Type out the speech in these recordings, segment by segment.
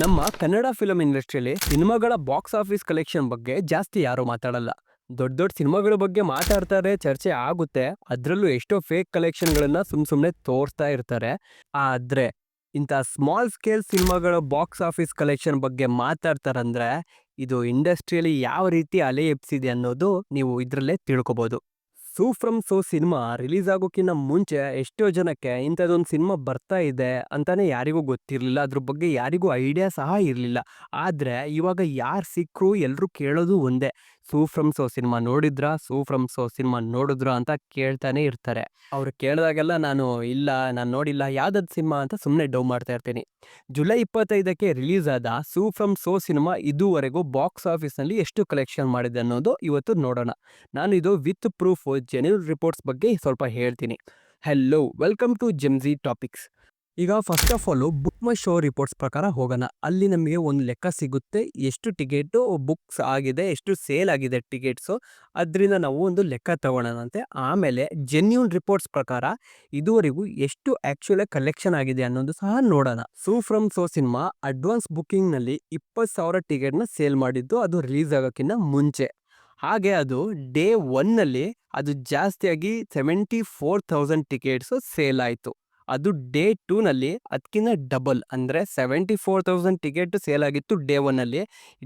ನಮ್ಮ ಕನ್ನಡ ಫಿಲಂ ಇಂಡಸ್ಟ್ರಿಯಲ್ಲಿ ಸಿನಿಮಾಗಳ ಬಾಕ್ಸ್ ಆಫೀಸ್ ಕಲೆಕ್ಷನ್ ಬಗ್ಗೆ ಜಾಸ್ತಿ ಯಾರು ಮಾತಾಡಲ್ಲ. ದೊಡ್ಡ ದೊಡ್ಡ ಸಿನಿಮಾಗಳ ಬಗ್ಗೆ ಮಾತಾಡ್ತಾರೆ, ಚರ್ಚೆ ಆಗುತ್ತೆ. ಅದರಲ್ಲೂ ಎಷ್ಟೋ ಫೇಕ್ ಕಲೆಕ್ಷನ್ಗಳನ್ನ ಸುಮ್ಮನೆ ತೋರಿಸ್ತಾ ಇರ್ತಾರೆ. ಆದ್ರೆ ಇಂಥ ಸ್ಮಾಲ್ ಸ್ಕೇಲ್ ಸಿನಿಮಾಗಳ ಬಾಕ್ಸ್ ಆಫೀಸ್ ಕಲೆಕ್ಷನ್ ಬಗ್ಗೆ ಮಾತಾಡ್ತಾರಂದ್ರೆ ಇದು ಇಂಡಸ್ಟ್ರಿಯಲ್ಲಿ ಯಾವ ರೀತಿ ಅಲೆ ಎಬ್ಸಿದೆ ಅನ್ನೋದು ನೀವು ಇದರಲ್ಲೇ ತಿಳ್ಕೊಬೋದು. ಸೂ ಫ್ರಮ್ ಸೋ ಸಿನಿಮಾ ರಿಲೀಸ್ ಆಗೋಕ್ಕಿಂತ ಮುಂಚೆ ಎಷ್ಟೋ ಜನಕ್ಕೆ ಇಂಥದ್ದೊಂದು ಸಿನಿಮಾ ಬರ್ತಾ ಇದೆ ಅಂತಾನೆ ಯಾರಿಗೂ ಗೊತ್ತಿರಲಿಲ್ಲ. ಅದ್ರ ಬಗ್ಗೆ ಯಾರಿಗೂ ಐಡಿಯಾ ಸಹ ಇರಲಿಲ್ಲ. ಆದರೆ ಇವಾಗ ಯಾರು ಸಿಕ್ಕರು ಎಲ್ಲರೂ ಕೇಳೋದು ಒಂದೇ, ಸೂ ಫ್ರಮ್ ಸೋ ಸಿನಿಮಾ ನೋಡಿದ್ರಾ, ಸೂ ಫ್ರಮ್ ಸೋ ಸಿನಿಮಾ ನೋಡಿದ್ರಾ ಅಂತ ಕೇಳ್ತಾನೆ ಇರ್ತಾರೆ. ಅವ್ರು ಕೇಳಿದಾಗೆಲ್ಲ ನಾನು ನೋಡಿಲ್ಲ, ಯಾವ್ದಾದ್ರು ಸಿನಿಮಾ ಅಂತ ಸುಮ್ಮನೆ ಡೌ ಮಾಡ್ತಾ ಇರ್ತೀನಿ. ಜುಲೈ 25ಕ್ಕೆ ರಿಲೀಸ್ ಆದ ಸೂ ಫ್ರಮ್ ಸೋ ಸಿನಿಮಾ ಇದುವರೆಗೂ ಬಾಕ್ಸ್ ಆಫೀಸ್ನಲ್ಲಿ ಎಷ್ಟು ಕಲೆಕ್ಷನ್ ಮಾಡಿದೆ ಅನ್ನೋದು ಇವತ್ತು ನೋಡೋಣ. ನಾನು ಇದು ವಿತ್ ಪ್ರೂಫ್ ಜೆನ್ಯೂನ್ ರಿಪೋರ್ಟ್ಸ್ ಬಗ್ಗೆ ಸ್ವಲ್ಪ ಹೇಳ್ತೀನಿ. Hello, welcome to Gen Z topics. ಈಗ first of all Book My Show reports ಪ್ರಕಾರ ಹೋಗೋಣ. ಅಲ್ಲಿ ನಮಗೆ ಒಂದು ಲೆಕ್ಕ ಸಿಗುತ್ತೆ, ಎಷ್ಟು ಟಿಕೆಟು ಬುಕ್ಸ್ ಆಗಿದೆ, ಎಷ್ಟು ಸೇಲ್ ಆಗಿದೆ ಟಿಕೆಟ್ಸು. ಅದರಿಂದ ನಾವು ಒಂದು ಲೆಕ್ಕ ತಗೊಳ್ಳೋಣಂತೆ. ಆಮೇಲೆ ಜೆನ್ಯೂನ್ ರಿಪೋರ್ಟ್ಸ್ ಪ್ರಕಾರ ಇದುವರೆಗೂ ಎಷ್ಟು ಆ್ಯಕ್ಚುಲಾಗಿ ಕಲೆಕ್ಷನ್ ಆಗಿದೆ ಅನ್ನೋದು ಸಹ ನೋಡೋಣ. ಸೂ ಫ್ರಮ್ ಸೋ ಸಿನಿಮಾ ಅಡ್ವಾನ್ಸ್ ಬುಕ್ಕಿಂಗ್ನಲ್ಲಿ 20,000 ಟಿಕೆಟ್ನ ಸೇಲ್ ಮಾಡಿದ್ದು, ಅದು ರಿಲೀಸ್ ಆಗೋಕ್ಕಿಂತ ಮುಂಚೆ. ಹಾಗೆ ಅದು ಡೇ ಒನ್ನಲ್ಲಿ ಅದು ಜಾಸ್ತಿಯಾಗಿ 74,000 ಟಿಕೆಟ್ಸು ಸೇಲ್ ಆಯಿತು. ಅದು ಡೇ ಟೂನಲ್ಲಿ ಅದಕ್ಕಿಂತ ಡಬಲ್, ಅಂದರೆ 74,000 ಟಿಕೆಟ್ ಸೇಲ್ ಆಗಿತ್ತು ಡೇ ಒನ್ನಲ್ಲಿ.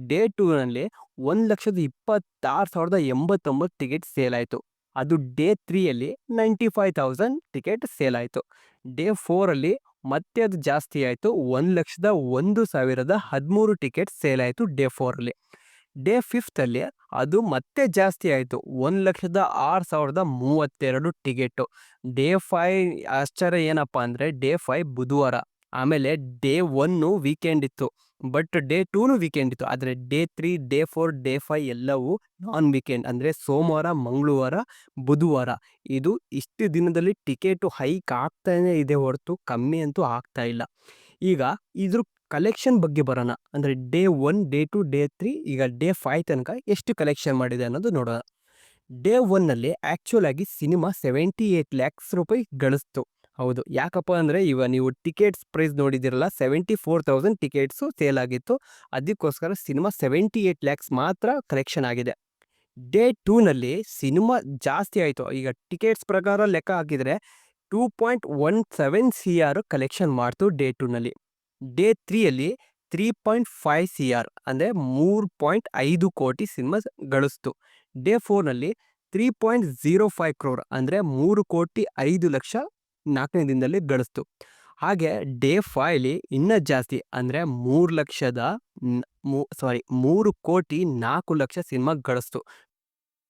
ಡೇ ಟೂನಲ್ಲಿ 1,26,089 ಟಿಕೆಟ್ ಸೇಲ್ ಆಯಿತು. ಅದು ಡೇ ತ್ರೀಯಲ್ಲಿ 95,000 ಟಿಕೆಟ್ ಸೇಲ್ ಆಯಿತು. ಡೇ ಫೋರಲ್ಲಿ ಮತ್ತೆ ಅದು ಜಾಸ್ತಿ ಆಯಿತು, 1,01,013 ಟಿಕೆಟ್ ಸೇಲ್ ಆಯಿತು ಡೇ ಫೋರಲ್ಲಿ. ಡೇ ಫಿಫ್ತಲ್ಲಿ ಅದು ಮತ್ತೆ ಜಾಸ್ತಿ ಆಯಿತು, 1,06,032 ಟಿಕೆಟು. ಡೇ 5 ಆಶ್ಚರ್ಯ ಏನಪ್ಪ ಅಂದರೆ ಡೇ 5 ಬುಧವಾರ, ಆಮೇಲೆ ಡೇ ಒನ್ನು ವೀಕೆಂಡ್ ಇತ್ತು, ಬಟ್ ಡೇ ಟೂನು ವೀಕೆಂಡ್ ಇತ್ತು. ಆದರೆ ಡೇ 3, ಡೇ 4, ಡೇ 5 ಎಲ್ಲವೂ ನಾನ್ ವೀಕೆಂಡ್, ಅಂದರೆ ಸೋಮವಾರ, ಮಂಗಳವಾರ, ಬುಧವಾರ. ಇದು ಇಷ್ಟು ದಿನದಲ್ಲಿ ಟಿಕೆಟು ಹೈಕ್ ಆಗ್ತಾನೇ ಇದೆ ಹೊರತು ಕಮ್ಮಿ ಅಂತೂ ಆಗ್ತಾ ಇಲ್ಲ. ಈಗ ಇದ್ರ ಕಲೆಕ್ಷನ್ ಬಗ್ಗೆ ಬರೋಣ. ಅಂದರೆ ಡೇ 1, ಡೇ 2, ಡೇ 3, ಈಗ ಡೇ 5 ತನಕ ಎಷ್ಟು ಕಲೆಕ್ಷನ್ ಮಾಡಿದೆ ಅನ್ನೋದು ನೋಡೋಣ. ಡೇ ಒನ್ನಲ್ಲಿ ಆ್ಯಕ್ಚುಲಾಗಿ ಸಿನಿಮಾ 78 ಲ್ಯಾಕ್ಸ್ ರೂಪಾಯಿ ಗಳಿಸ್ತು. ಹೌದು, ಯಾಕಪ್ಪ ಅಂದರೆ ಇವಾಗ ನೀವು ಟಿಕೆಟ್ಸ್ ಪ್ರೈಸ್ ನೋಡಿದಿರಲ್ಲ, 74,000 ಟಿಕೆಟ್ಸು ಸೇಲ್ ಆಗಿತ್ತು. ಅದಕ್ಕೋಸ್ಕರ ಸಿನಿಮಾ 78 ಲ್ಯಾಕ್ಸ್ ಮಾತ್ರ ಕಲೆಕ್ಷನ್ ಆಗಿದೆ. ಡೇ ಟೂನಲ್ಲಿ ಸಿನಿಮಾ ಜಾಸ್ತಿ ಆಯಿತು. ಈಗ ಟಿಕೆಟ್ಸ್ ಪ್ರಕಾರ ಲೆಕ್ಕ ಹಾಕಿದರೆ 2.17 CR ಕಲೆಕ್ಷನ್ ಮಾಡ್ತು ಡೇ ಟೂನಲ್ಲಿ. ಡೇ ತ್ರೀಯಲ್ಲಿ 3.5 CR, ಅಂದರೆ 3.5 ಕೋಟಿ ಸಿನಿಮಾ ಗಳಿಸ್ತು. ಡೇ ಫೋರ್ನಲ್ಲಿ 3.05 crore, ಅಂದರೆ 3,05,00,000 4ನೇ ದಿನದಲ್ಲಿ ಗಳಿಸ್ತು. ಹಾಗೆ ಡೇ 5ಲಿ ಇನ್ನೂ ಜಾಸ್ತಿ, ಅಂದರೆ 3,04,00,000 ಸಿನಿಮಾ ಗಳಿಸ್ತು.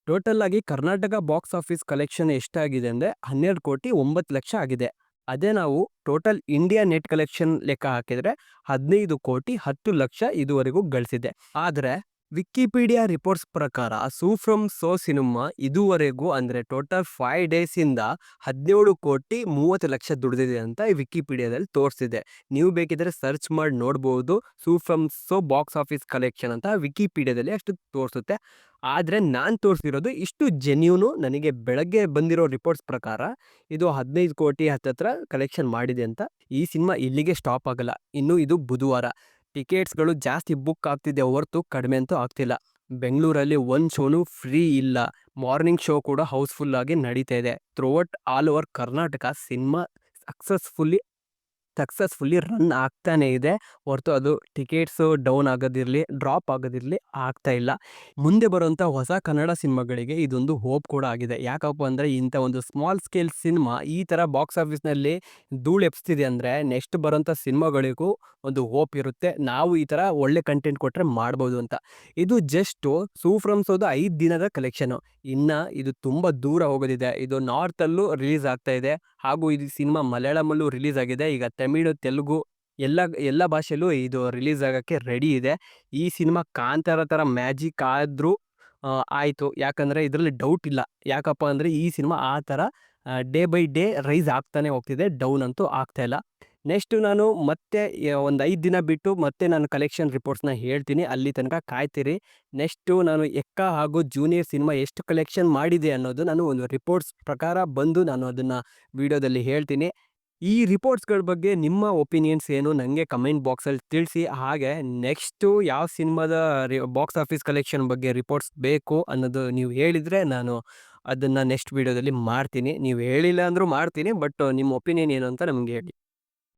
ಟೋಟಲ್ ಆಗಿ ಕರ್ನಾಟಕ ಬಾಕ್ಸ್ ಆಫೀಸ್ ಕಲೆಕ್ಷನ್ ಎಷ್ಟಾಗಿದೆ ಅಂದರೆ 12,09,00,000 ಆಗಿದೆ. ಅದೇ ನಾವು ಟೋಟಲ್ ಇಂಡಿಯಾ ನೆಟ್ ಕಲೆಕ್ಷನ್ ಲೆಕ್ಕ ಹಾಕಿದರೆ 15,10,00,000 ಇದುವರೆಗೂ ಗಳಿಸಿದೆ. ಆದರೆ ವಿಕಿಪೀಡಿಯಾ ರಿಪೋರ್ಟ್ಸ್ ಪ್ರಕಾರ ಸೂ ಫ್ರಮ್ ಸೋ ಸಿನಿಮಾ ಇದುವರೆಗೂ, ಅಂದರೆ ಟೋಟಲ್ 5 ಡೇಸಿಂದ 17,30,00,000 ದುಡಿದಿದೆ ಅಂತ ವಿಕಿಪೀಡಿಯಾದಲ್ಲಿ ತೋರಿಸಿದೆ. ನೀವು ಬೇಕಿದ್ರೆ ಸರ್ಚ್ ಮಾಡಿ ನೋಡ್ಬೋದು, Su from So box office collection ಅಂತ ವಿಕಿಪೀಡಿಯಾದಲ್ಲಿ ಅಷ್ಟು ತೋರಿಸುತ್ತೆ. ಆದರೆ ನಾನು ತೋರಿಸಿರೋದು ಇಷ್ಟು ಜೆನ್ಯೂನು. ನನಗೆ ಬೆಳಗ್ಗೆ ಬಂದಿರೋ ರಿಪೋರ್ಟ್ಸ್ ಪ್ರಕಾರ ಇದು 15 ಕೋಟಿ ಹತ್ತತ್ರ ಕಲೆಕ್ಷನ್ ಮಾಡಿದೆ ಅಂತ. ಈ ಸಿನಿಮಾ ಇಲ್ಲಿಗೆ ಸ್ಟಾಪ್ ಆಗಲ್ಲ, ಇನ್ನು ಇದು ಬುಧವಾರ. ಟಿಕೆಟ್ಸ್ಗಳು ಜಾಸ್ತಿ ಬುಕ್ ಆಗ್ತಿದೆ ಹೊರತು ಕಡಿಮೆ ಅಂತೂ ಆಗ್ತಿಲ್ಲ. ಬೆಂಗಳೂರಲ್ಲಿ ಒಂದು ಶೋನು ಫ್ರೀ ಇಲ್ಲ, ಮಾರ್ನಿಂಗ್ ಶೋ ಕೂಡ ಹೌಸ್ಫುಲ್ ಆಗಿ ನಡೀತಾ ಇದೆ. Throughout all over Karnataka cinema successfully run ಆಗ್ತಾನೆ ಇದೆ ಹೊರತು ಅದು ಟಿಕೆಟ್ಸು ಡೌನ್ ಆಗೋದಿರಲಿ, ಡ್ರಾಪ್ ಆಗೋದಿರಲಿ ಆಗ್ತಾ ಇಲ್ಲ. ಮುಂದೆ ಬರುವಂಥ ಹೊಸ ಕನ್ನಡ ಸಿನಿಮಾಗಳಿಗೆ ಇದೊಂದು ಹೋಪ್ ಕೂಡ ಆಗಿದೆ. ಯಾಕಪ್ಪ ಅಂದರೆ ಇಂಥ ಒಂದು ಸ್ಮಾಲ್ ಸ್ಕೇಲ್ ಸಿನಿಮಾ ಈ ಥರ ಬಾಕ್ಸ್ ಆಫೀಸ್ನಲ್ಲಿ ಧೂಳು ಎಬ್ಸ್ತಿದೆ ಅಂದರೆ ನೆಕ್ಸ್ಟ್ ಬರೋಂಥ ಸಿನಿಮಾಗಳಿಗೂ ಒಂದು ಹೋಪ್ ಇರುತ್ತೆ, ನಾವು ಈ ಥರ ಒಳ್ಳೆ ಕಂಟೆಂಟ್ ಕೊಟ್ಟರೆ ಮಾಡ್ಬೋದು ಅಂತ. ಇದು ಜಸ್ಟು ಸೂ ಫ್ರಮ್ ಸೋದು 5 ದಿನದ ಕಲೆಕ್ಷನು. ಇನ್ನು ಇದು ತುಂಬ ದೂರ ಹೋಗೋದಿದೆ. ಇದು ನಾರ್ತಲ್ಲೂ ರಿಲೀಸ್ ಆಗ್ತಾ ಇದೆ, ಹಾಗೂ ಇದು ಸಿನಿಮಾ ಮಲಯಾಳಮಲ್ಲೂ ರಿಲೀಸ್ ಆಗಿದೆ. ಈಗ ತಮಿಳು, ತೆಲುಗು ಎಲ್ಲ ಭಾಷೆಯಲ್ಲೂ ಇದು ರಿಲೀಸ್ ಆಗೋಕ್ಕೆ ರೆಡಿ ಇದೆ. ಈ ಸಿನಿಮಾ ಕಾಂತಾರ ಥರ ಮ್ಯಾಜಿಕ್ ಆದರೂ ಆಯಿತು, ಯಾಕಂದರೆ ಇದರಲ್ಲಿ ಡೌಟ್ ಇಲ್ಲ. ಯಾಕಪ್ಪ ಅಂದರೆ ಈ ಸಿನಿಮಾ ಆ ಥರ ಡೇ ಬೈ ಡೇ ರೈಸ್ ಆಗ್ತಾನೆ ಹೋಗ್ತಿದೆ, ಡೌನ್ ಅಂತೂ ಆಗ್ತಾ ಇಲ್ಲ. ನೆಕ್ಸ್ಟು ನಾನು ಮತ್ತೆ ಒಂದು 5 ದಿನ ಬಿಟ್ಟು ಮತ್ತೆ ನಾನು ಕಲೆಕ್ಷನ್ ರಿಪೋರ್ಟ್ಸ್ನ ಹೇಳ್ತೀನಿ, ಅಲ್ಲಿ ತನಕ ಕಾಯ್ತೀರಿ. ನೆಕ್ಸ್ಟು ನಾನು ಎಕ್ಕ ಹಾಗೂ ಜೂನಿಯರ್ ಸಿನಿಮಾ ಎಷ್ಟು ಕಲೆಕ್ಷನ್ ಮಾಡಿದೆ ಅನ್ನೋದು ನಾನು ಒಂದು ರಿಪೋರ್ಟ್ಸ್ ಪ್ರಕಾರ ಬಂದು ನಾನು ಅದನ್ನು ವಿಡಿಯೋದಲ್ಲಿ ಹೇಳ್ತೀನಿ. ಈ ರಿಪೋರ್ಟ್ಸ್‌ಗಳ ಬಗ್ಗೆ ನಿಮ್ಮ ಒಪಿನಿಯನ್ಸ್ ಏನು ನನಗೆ ಕಮೆಂಟ್ ಬಾಕ್ಸಲ್ಲಿ ತಿಳಿಸಿ. ಹಾಗೆ ನೆಕ್ಸ್ಟು ಯಾವ ಸಿನಿಮಾದ ಬಾಕ್ಸ್ ಆಫೀಸ್ ಕಲೆಕ್ಷನ್ ಬಗ್ಗೆ ರಿಪೋರ್ಟ್ಸ್ ಬೇಕು ಅನ್ನೋದು ನೀವು ಹೇಳಿದರೆ ನಾನು ಅದನ್ನು ನೆಕ್ಸ್ಟ್ ವೀಡಿಯೋದಲ್ಲಿ ಮಾಡ್ತೀನಿ. ನೀವು ಹೇಳಿಲ್ಲ ಅಂದರೂ ಮಾಡ್ತೀನಿ. ಬಟ್ ನಿಮ್ಮ ಒಪಿನಿಯನ್ ಏನು ಅಂತ ನಮಗೆ ಹೇಳಿ.